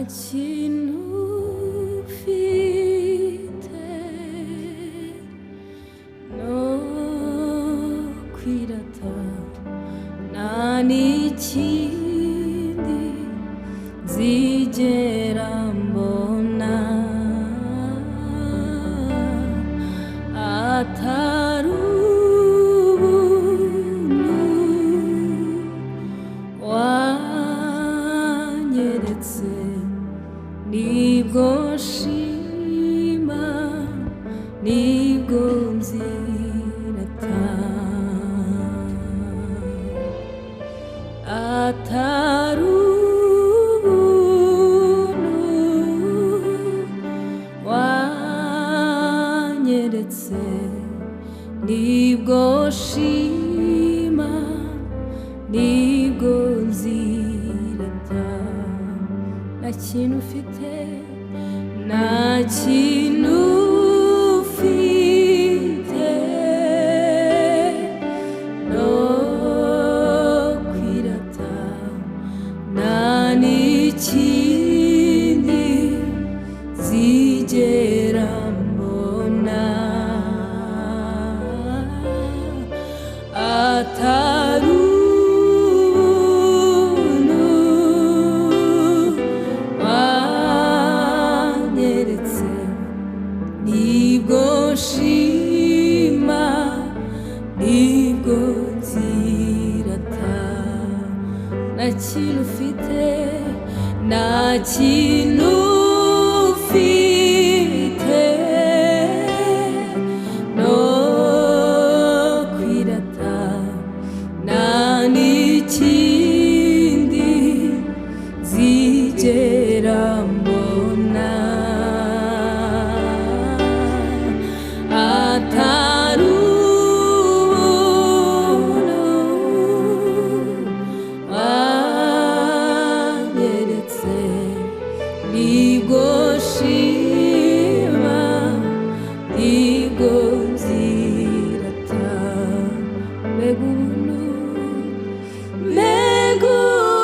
kintu ufite no kwirata, nta n'ikindi nzigera mbona atari ubuntu wanyeretse, nibwo nshima, nibwo nzirata. Atari ubuntu wanyeretse, nibwo nshima, nibwo nzirata. Nta kintu ufite, nta kintu ufite no kwirata, nta n'ikindi nzigera mbona atari ubuntu wanyeretse, nibwo nshima, nibwo nzirata. Nta kintu ufite, nta kintu ufite no kwirata, nta n'ikindi nzigera mbona atari ubuntu wanyeretse, nibwo nshima, nibwo nzirata. Mbega ubuntu, mbega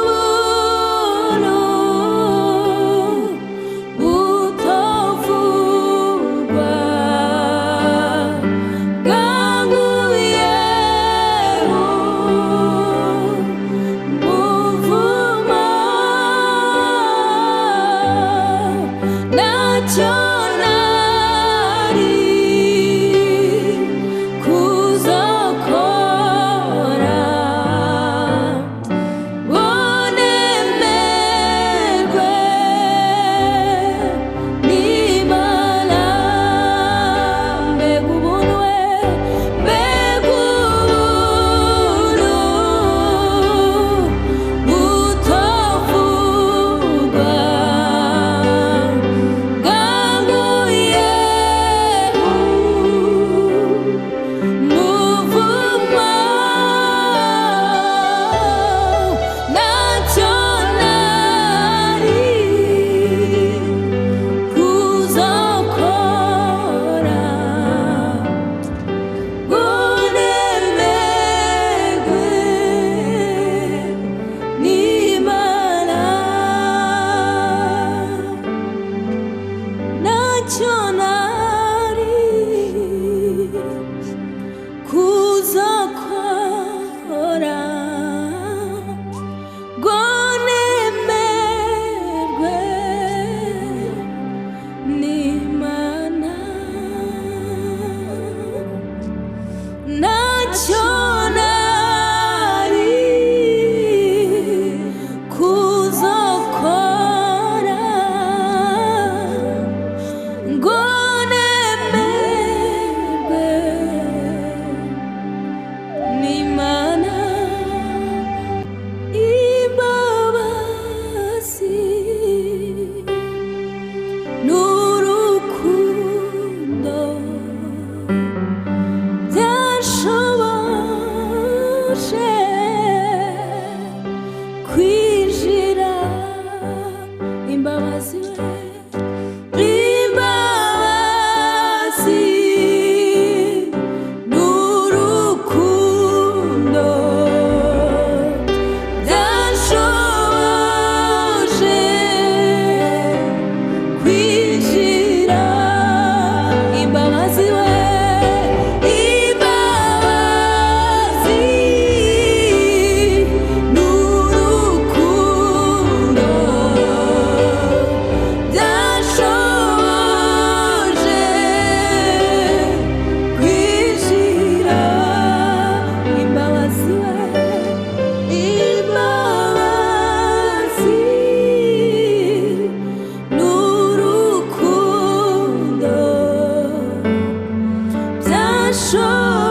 ubuntu butavugwa bwanguyeho muvuma, ntacyo nari kuzakora ngo nemerwe n'Imana. Mbega ubuntu we, mbega ubuntu butavugwa bwanguyeho show.